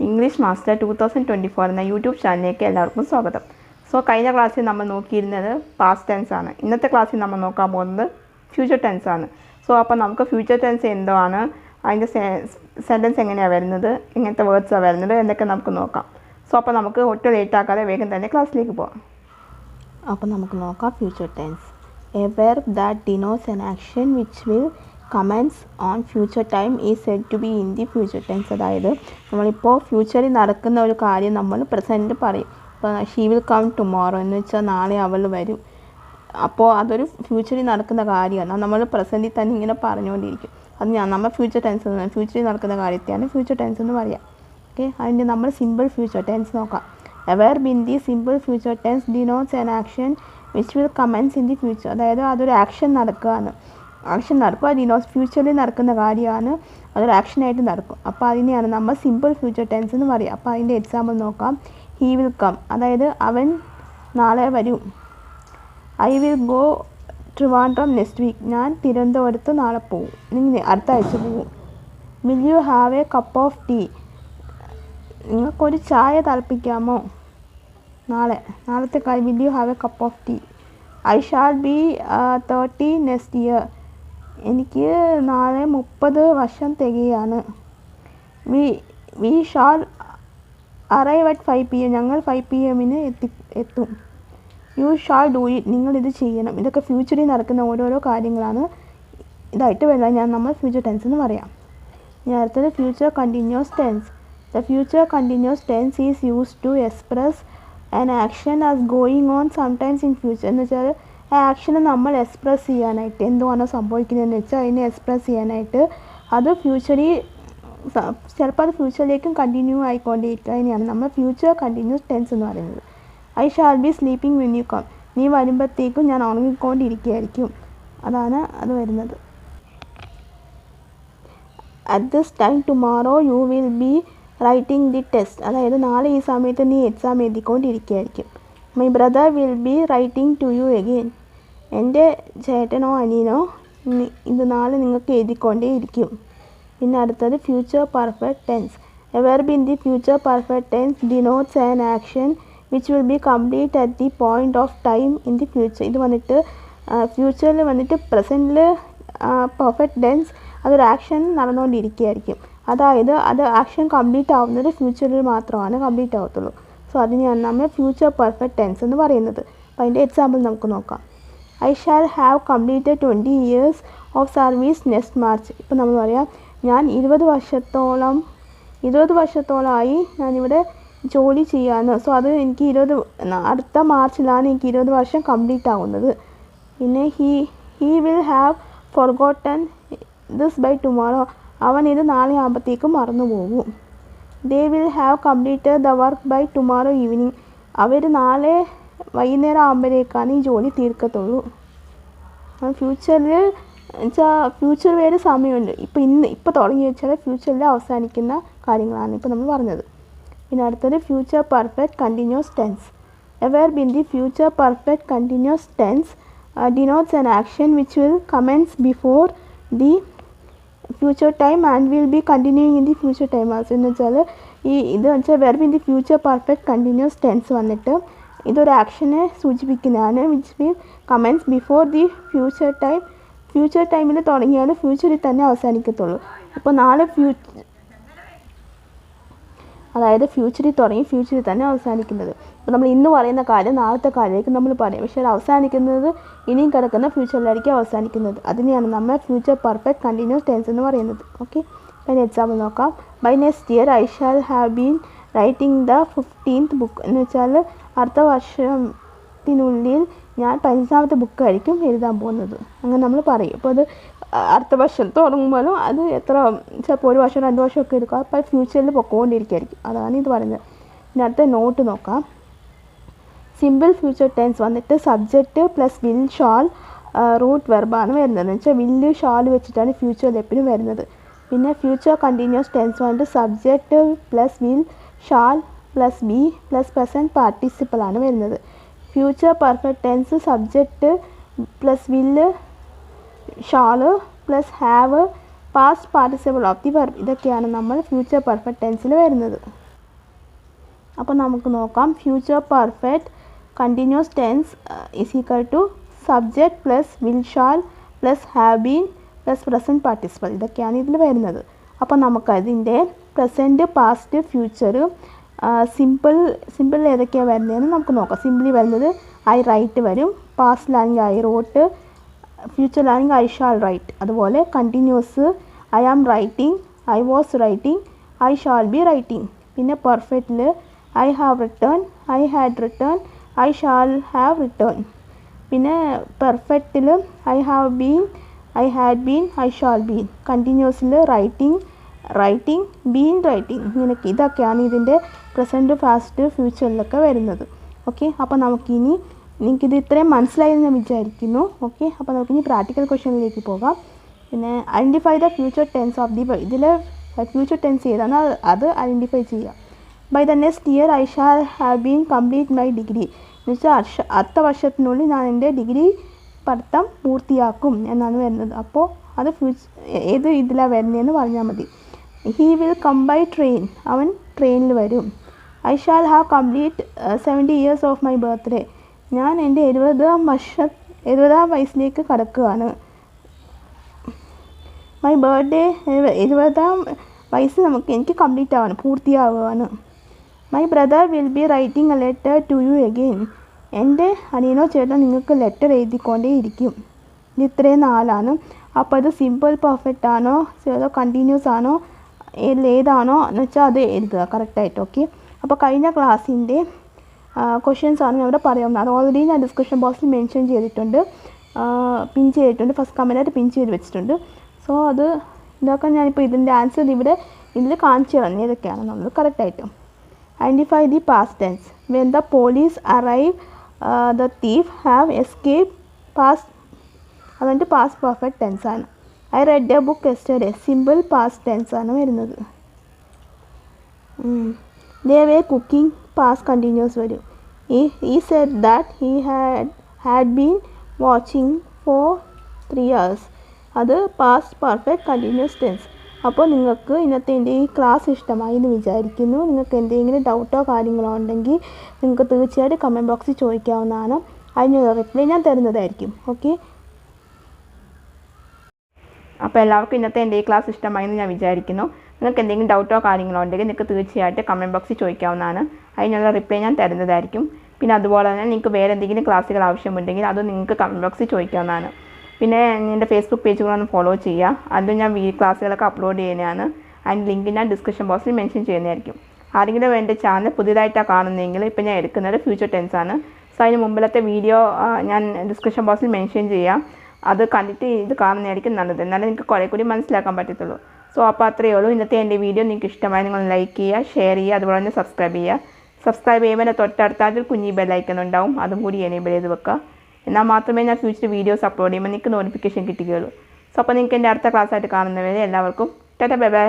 English master 2024 എന്ന YouTube ചാനലിലേക്ക് എല്ലാവർക്കും സ്വാഗതം. കഴിഞ്ഞ ക്ലാസ്സിൽ നമ്മൾ നോക്കിയിരുന്നത് പാസ്റ്റ് ടെൻസ് ആണ്. ഇന്നത്തെ ക്ലാസ്സിൽ നമ്മൾ നോക്കാൻ പോകുന്നത് ഫ്യൂച്ചർ ടെൻസ് ആണ്. അപ്പോൾ നമുക്ക് ഫ്യൂച്ചർ ടെൻസ് എന്താണ്, അതിൻ്റെ സെൻറ്റൻസ് എങ്ങനെയാണ് വരുന്നത്, എങ്ങനത്തെ വേർഡ്സാണ് വരുന്നത് എന്നൊക്കെ നമുക്ക് നോക്കാം. അപ്പോൾ നമുക്ക് ഒട്ടും ലേറ്റ് ആക്കാതെ വേഗം തന്നെ ക്ലാസ്സിലേക്ക് പോകാം. അപ്പോൾ നമുക്ക് നോക്കാം future tense. A verb that denotes an action which will commence on future time is said to be in the future tense. അതായത് നമ്മളിപ്പോൾ ഫ്യൂച്ചറിൽ നടക്കുന്ന ഒരു കാര്യം നമ്മൾ പ്രസൻറ്റ് പറയും. ഇപ്പോൾ ഷീ വിൽ കം ടുമോറോ എന്ന് വെച്ചാൽ നാളെ അവൾ വരും. അപ്പോൾ അതൊരു ഫ്യൂച്ചറിൽ നടക്കുന്ന കാര്യമാണ്. നമ്മൾ പ്രസൻറ്റിൽ തന്നെ ഇങ്ങനെ പറഞ്ഞുകൊണ്ടിരിക്കും. അത് നമ്മൾ ഫ്യൂച്ചർ ടെൻസ് ഫ്യൂച്ചറിൽ നടക്കുന്ന കാര്യത്തെയാണ് ഫ്യൂച്ചർ ടെൻസ് എന്ന് പറയാം. ഓക്കെ, അതിൻ്റെ നമ്മൾ സിമ്പിൾ ഫ്യൂച്ചർ ടെൻസ് നോക്കാം. A verb in the simple future tense denotes an action which will commence in the future. അതായത് അതൊരു ആക്ഷൻ നടക്കുകയാണ്. ആക്ഷൻ നടക്കും, അത് ഡിനോട്ട്സ് ഫ്യൂച്ചറിൽ നടക്കുന്ന കാര്യമാണ്, അതൊരു ആക്ഷനായിട്ട് നടക്കും. അപ്പോൾ അതിനെയാണ് നമ്മൾ സിമ്പിൾ ഫ്യൂച്ചർ ടെൻസ് എന്ന് പറയുക. അപ്പോൾ അതിൻ്റെ എക്സാമ്പിൾ നോക്കാം. ഹീ വിൽ കം, അതായത് അവൻ നാളെ വരും. I will go Trivandrum next week, ഞാൻ തിരുവനന്തപുരത്ത് നാളെ പോകും, നിങ്ങൾ അടുത്ത ആഴ്ച പോകും. Will you have a cup of tea, നിങ്ങൾക്കൊരു ചായ തിളപ്പിക്കാമോ, നാളത്തെ കാര്യം. Will you have a cup of tea. I shall be 30 next year, എനിക്ക് നാളെ 30 വർഷം തികയാണ്. We shall arrive at 5 PM, ഞങ്ങൾ 5 PM എത്തും. യു ഷാൽ ഡു ഇറ്റ്, നിങ്ങളിത് ചെയ്യണം. ഇതൊക്കെ ഫ്യൂച്ചറിൽ നടക്കുന്ന ഓരോരോ കാര്യങ്ങളാണ്. ഇതായിട്ട് വരാൻ നമ്മൾ ഫ്യൂച്ചർ ടെൻസ് എന്ന് പറയാം. ഇനി അടുത്തത് future continuous tense. The future continuous tense is used to express an action as going on sometimes in future. എന്ന് വെച്ചാൽ ആ ആക്ഷനെ നമ്മൾ എക്സ്പ്രസ് ചെയ്യാനായിട്ട്, എന്തുവാണോ സംഭവിക്കുന്നതെന്ന് വെച്ചാൽ അതിനെ എക്സ്പ്രസ് ചെയ്യാനായിട്ട് അത് ഫ്യൂച്ചറിൽ ചിലപ്പോൾ അത് ഫ്യൂച്ചറിലേക്കും കണ്ടിന്യൂ ആയിക്കൊണ്ടേയിരിക്കും. അതിനെയാണ് നമ്മൾ ഫ്യൂച്ചർ കണ്ടിന്യൂസ് ടെൻസ് എന്ന് പറയുന്നത്. I shall be sleeping when you come, നീ വരുമ്പോഴത്തേക്കും ഞാൻ ഉറങ്ങിക്കൊണ്ടിരിക്കുകയായിരിക്കും, അതാണ് അത് വരുന്നത്. At this time tomorrow you will be writing the test, അതായത് നാളെ ഈ സമയത്ത് നീ എക്സാം എഴുതിക്കൊണ്ടിരിക്കുകയായിരിക്കും. My brother will be writing to you again, എൻ്റെ ചേട്ടനോ അനിയനോ ഇത് നാളെ നിങ്ങൾക്ക് എഴുതിക്കൊണ്ടേ ഇരിക്കും. പിന്നെ അടുത്തത് future perfect tense. A verb in the future perfect tense denotes an action which will be complete at the point of time in the future. ഇത് വന്നിട്ട് ഫ്യൂച്ചറിൽ വന്നിട്ട് പ്രസൻറ്റിൽ പെർഫെക്റ്റ് ടെൻസ് അതൊരു ആക്ഷൻ നടന്നുകൊണ്ടിരിക്കുകയായിരിക്കും. അതായത് അത് ആക്ഷൻ കംപ്ലീറ്റ് ആവുന്നത് ഫ്യൂച്ചറിൽ മാത്രമാണ് കംപ്ലീറ്റ് ആവത്തുള്ളൂ. അതിനെയാണ് നമ്മൾ ഫ്യൂച്ചർ പെർഫെക്റ്റ് ടെൻസ് എന്ന് പറയുന്നത്. അപ്പോൾ അതിൻ്റെ എക്സാമ്പിൾ നമുക്ക് നോക്കാം. I shall have completed 20 years of service next March. ഇപ്പോൾ നമ്മൾ പറയാം ഞാൻ 20 വർഷത്തോളമായി ഞാനിവിടെ ജോലി ചെയ്യാന്ന്. അത് എനിക്ക് അടുത്ത മാർച്ചിലാണ് എനിക്ക് 20 വർഷം കംപ്ലീറ്റ് ആവുന്നത്. പിന്നെ he will have forgotten this by tomorrow, അവൻ ഇത് നാളെ ആകുമ്പോഴത്തേക്കും മറന്നു പോകും. They will have completed the work by tomorrow evening, അവർ നാളെ വൈകുന്നേരം ആകുമ്പോഴേക്കാണ് ഈ ജോലി തീർക്കത്തുള്ളൂ. ഫ്യൂച്ചറിൽ ഫ്യൂച്ചർ വേറെ സമയമുണ്ട്. ഇപ്പോൾ തുടങ്ങി വെച്ചാൽ ഫ്യൂച്ചറിൽ അവസാനിക്കുന്ന കാര്യങ്ങളാണ് ഇപ്പോൾ നമ്മൾ പറഞ്ഞത്. പിന്നെ അടുത്തത് future perfect continuous tense. A verb in the future perfect continuous tense denotes an action which will commence before the future time and will be continuing in the future time also. എന്ന് വെച്ചാൽ ഇത് വെച്ചാൽ verb in the future perfect continuous tense വന്നിട്ട് ഇതൊരു ആക്ഷനെ സൂചിപ്പിക്കുന്നതാണ്. Which will commence before the future ടൈമിൽ തുടങ്ങിയാൽ ഫ്യൂച്ചറിൽ തന്നെ അവസാനിക്കത്തുള്ളൂ. ഇപ്പോൾ നാളെ അതായത് ഫ്യൂച്ചറിൽ തുടങ്ങി ഫ്യൂച്ചറിൽ തന്നെ അവസാനിക്കുന്നത്. അപ്പോൾ നമ്മൾ ഇന്ന് പറയുന്ന കാര്യം നാളത്തെ കാര്യമായിരിക്കും നമ്മൾ പറയും, പക്ഷേ അത് അവസാനിക്കുന്നത് ഇനിയും കിടക്കുന്ന ഫ്യൂച്ചറിലായിരിക്കും അവസാനിക്കുന്നത്. അതിനെയാണ് നമ്മൾ ഫ്യൂച്ചർ പെർഫെക്റ്റ് കണ്ടിന്യൂസ് ടെൻസ് എന്ന് പറയുന്നത്. ഓക്കെ, അതിന് എക്സാമ്പിൾ നോക്കാം. By next year I shall have been writing the 15th book. എന്ന് വെച്ചാൽ അടുത്ത വർഷത്തിനുള്ളിൽ ഞാൻ 15ാമത്തെ ബുക്കായിരിക്കും എഴുതാൻ പോകുന്നത്, അങ്ങനെ നമ്മൾ പറയും. അപ്പോൾ അത് അടുത്ത വർഷം തുടങ്ങുമ്പോഴും അത് ചിലപ്പോൾ 1 വർഷം 2 വർഷമൊക്കെ എടുക്കും. അപ്പോൾ ഫ്യൂച്ചറിൽ പൊക്കോണ്ടിരിക്കുകയായിരിക്കും, അതാണ് ഇത് പറയുന്നത്. പിന്നെ അടുത്ത നോട്ട് നോക്കാം. സിമ്പിൾ ഫ്യൂച്ചർ ടെൻസ് വന്നിട്ട് subject plus will shall root വെർബാണ് വരുന്നത്. എന്ന് വെച്ചാൽ വില്ല് ഷാൾ വെച്ചിട്ടാണ് ഫ്യൂച്ചറിൽ എപ്പോഴും വരുന്നത്. പിന്നെ ഫ്യൂച്ചർ കണ്ടിന്യൂസ് ടെൻസ് വന്നിട്ട് subject plus will shall plus be plus present പാർട്ടിസിപ്പിളാണ് വരുന്നത്. Future perfect tense subject plus will shall plus have past participle of the verb. ഇതൊക്കെയാണ് നമ്മൾ ഫ്യൂച്ചർ പെർഫെക്റ്റ് ടെൻസിൽ വരുന്നത്. അപ്പോൾ നമുക്ക് നോക്കാം. Future perfect continuous tense is equal to subject plus will shall plus have been plus present participle. ഇതൊക്കെയാണ് ഇതിൽ വരുന്നത്. അപ്പോൾ നമുക്കതിൻ്റെ പ്രസൻറ്റ് പാസ്റ്റ് ഫ്യൂച്ചർ സിമ്പിൾ ഏതൊക്കെയാണ് വരുന്നതെന്ന് നമുക്ക് നോക്കാം. സിമ്പിളി വരുന്നത് ഐ റൈറ്റ് വരും, പാസ്റ്റിലാണെങ്കിൽ ഐ റോട്ട്, ഫ്യൂച്ചറിലാണെങ്കിൽ ഐ ഷാൾ റൈറ്റ്. അതുപോലെ continuous I am writing, I was writing, I shall be writing. പിന്നെ പെർഫെക്റ്റിൽ I have written, I had written, I shall have written. പിന്നെ പെർഫെക്റ്റിൽ I have been, I had been, I shall been. കണ്ടിന്യൂസിൽ writing, been writing. ഇങ്ങനെയൊക്കെ ഇതൊക്കെയാണ് ഇതിൻ്റെ present past ഫ്യൂച്ചറിലൊക്കെ വരുന്നത്. Okay, അപ്പോൾ നമുക്കിനി നിങ്ങൾക്കിത് ഇത്രയും മനസ്സിലായെന്ന് ഞാൻ വിചാരിക്കുന്നു. ഓക്കെ, അപ്പോൾ നമുക്കിനി പ്രാക്ടിക്കൽ ക്വസ്റ്റ്യനിലേക്ക് പോകാം. പിന്നെ identify the future tense of the ഇതിൽ ഫ്യൂച്ചർ ടെൻസ് ഏതാണ് അത് ഐഡൻറ്റിഫൈ ചെയ്യുക. By the next year I shall have been complete my degree. എന്ന് വെച്ചാൽ അടുത്ത വർഷത്തിനുള്ളിൽ ഞാൻ എൻ്റെ ഡിഗ്രി പഠിത്തം പൂർത്തിയാക്കും എന്നാണ് വരുന്നത്. അപ്പോൾ അത് ഏത് ഇതിലാണ് വരുന്നതെന്ന് പറഞ്ഞാൽ മതി. He will come by train, അവൻ ട്രെയിനിൽ വരും. I shall have complete 70 years of my birthday, ഞാൻ എൻ്റെ 70ാം വയസ്സിലേക്ക് കടക്കുകയാണ്. മൈ ബർത്ത്ഡേ 70ാം വയസ്സ് എനിക്ക് കംപ്ലീറ്റ് ആവാണ്, പൂർത്തിയാവുകയാണ്. My brother will be writing a letter to you again, എൻ്റെ അനിയനോ ചേട്ടനോ നിങ്ങൾക്ക് ലെറ്റർ എഴുതിക്കൊണ്ടേ ഇരിക്കും. ഇത് ഇത്രയും 4ആണ്. അപ്പോൾ അത് സിമ്പിൾ പെർഫെക്റ്റ് ആണോ അതോ കണ്ടിന്യൂസ് ആണോ ഏതാണോ എന്ന് വെച്ചാൽ അത് എഴുതുക കറക്റ്റായിട്ട്. ഓക്കെ, അപ്പോൾ കഴിഞ്ഞ ക്ലാസ്സിൻ്റെ ക്വസ്റ്റ്യൻസ് ആണ് ഞാൻ ഇവിടെ പറയാവുന്നത്. അത് ഓൾറെഡി ഞാൻ ഡിസ്ക്രിപ്ഷൻ ബോക്സിൽ മെൻഷൻ ചെയ്തിട്ടുണ്ട്, പിൻ ചെയ്തിട്ടുണ്ട്, ഫസ്റ്റ് കമൻറ്റായിട്ട് പിൻ ചെയ്ത് വെച്ചിട്ടുണ്ട്. സോ ഇതൊക്കെ ഞാനിപ്പോൾ ഇതിൻ്റെ ആൻസർ ഇതിൽ കാണിച്ചു തരണം ഏതൊക്കെയാണെന്നുള്ളത് കറക്റ്റായിട്ട്. Identify the past tense. When the police arrive the thief have escape past, അതുകൊണ്ട് പാസ്റ്റ് പെർഫെക്റ്റ് ടെൻസ് ആണ്. I read a book yesterday, simple past tense ആണ് വരുന്നത്. They were cooking, past continuous വരും. he said that he had been watching for 3 hours, അത് past perfect continuous tense. അപ്പോൾ നിങ്ങൾക്ക് ഇന്നത്തെ എൻ്റെ ഈ ക്ലാസ് ഇഷ്ടമായി എന്ന് വിചാരിക്കുന്നു. നിങ്ങൾക്ക് എന്തെങ്കിലും ഡൗട്ടോ കാര്യങ്ങളോ ഉണ്ടെങ്കിൽ നിങ്ങൾക്ക് തീർച്ചയായിട്ടും കമൻറ്റ് ബോക്സിൽ ചോദിക്കാവുന്നതാണ്. അതിനുള്ള റിപ്ലൈ ഞാൻ തരുന്നതായിരിക്കും. ഓക്കെ, അപ്പോൾ എല്ലാവർക്കും ഇന്നത്തെ എൻ്റെ ഈ ക്ലാസ് ഇഷ്ടമായി എന്ന് ഞാൻ വിചാരിക്കുന്നു. നിങ്ങൾക്ക് എന്തെങ്കിലും ഡൗട്ടോ കാര്യങ്ങളോ ഉണ്ടെങ്കിൽ നിങ്ങൾക്ക് തീർച്ചയായിട്ടും കമൻറ്റ് ബോക്സിൽ ചോദിക്കാവുന്നതാണ്. അതിനുള്ള റിപ്ലൈ ഞാൻ തരുന്നതായിരിക്കും. പിന്നെ അതുപോലെ തന്നെ നിങ്ങൾക്ക് വേറെ എന്തെങ്കിലും ക്ലാസ്സുകൾ ആവശ്യമുണ്ടെങ്കിൽ അത് നിങ്ങൾക്ക് കമൻറ്റ് ബോക്സിൽ ചോദിക്കാവുന്നതാണ്. പിന്നെ എൻ്റെ ഫേസ്ബുക്ക് പേജുകളൊന്ന് ഫോളോ ചെയ്യുക. അതിൽ ഞാൻ ക്ലാസ്സുകളൊക്കെ അപ്ലോഡ് ചെയ്യുന്നതാണ്. അതിൻ്റെ ലിങ്ക് ഞാൻ ഡിസ്ക്രിപ്ഷൻ ബോക്സിൽ മെൻഷൻ ചെയ്യുന്നതായിരിക്കും. ആരെങ്കിലും എൻ്റെ ചാനൽ പുതിയതായിട്ടാണ് കാണുന്നതെങ്കിൽ ഇപ്പോൾ ഞാൻ എടുക്കുന്നത് ഫ്യൂച്ചർ ടെൻസ് ആണ്. സോ അതിന് മുമ്പിലത്തെ വീഡിയോ ഞാൻ ഡിസ്ക്രിപ്ഷൻ ബോക്സിൽ മെൻഷൻ ചെയ്യാം. അത് കണ്ടിട്ട് ഇത് കാണുന്നതായിരിക്കും നല്ലത്, എന്നാലേ നിങ്ങൾക്ക് കുറേ കൂടി മനസ്സിലാക്കാൻ പറ്റത്തുള്ളൂ. സോ അപ്പോൾ അത്രയേ ഉള്ളൂ. ഇന്നത്തെ എൻ്റെ വീഡിയോ നിങ്ങൾക്ക് ഇഷ്ടമായി നിങ്ങൾ ലൈക്ക് ചെയ്യുക, ഷെയർ ചെയ്യുക, അതുപോലെ തന്നെ സബ്സ്ക്രൈബ് ചെയ്യുക. സബ്സ്ക്രൈബ് ചെയ്യുമ്പോൾ തൊട്ടടുത്ത അതിൽ കുഞ്ഞി ബെല്ലൈക്കൺ ഉണ്ടാവും, അതും കൂടി എനേബിൾ ചെയ്ത് വെക്കുക. എന്നാൽ മാത്രമേ ഞാൻ ഫ്യൂച്ചർ വീഡിയോസ് അപ്ലോഡ് ചെയ്യുമ്പോൾ നിങ്ങൾക്ക് നോട്ടിഫിക്കേഷൻ കിട്ടുകയുള്ളൂ. സോ അപ്പോൾ നിങ്ങൾക്ക് എൻ്റെ അടുത്ത ക്ലാസ്സായിട്ട് കാണുന്നവരെ എല്ലാവർക്കും ടാറ്റാ ബൈ ബൈ.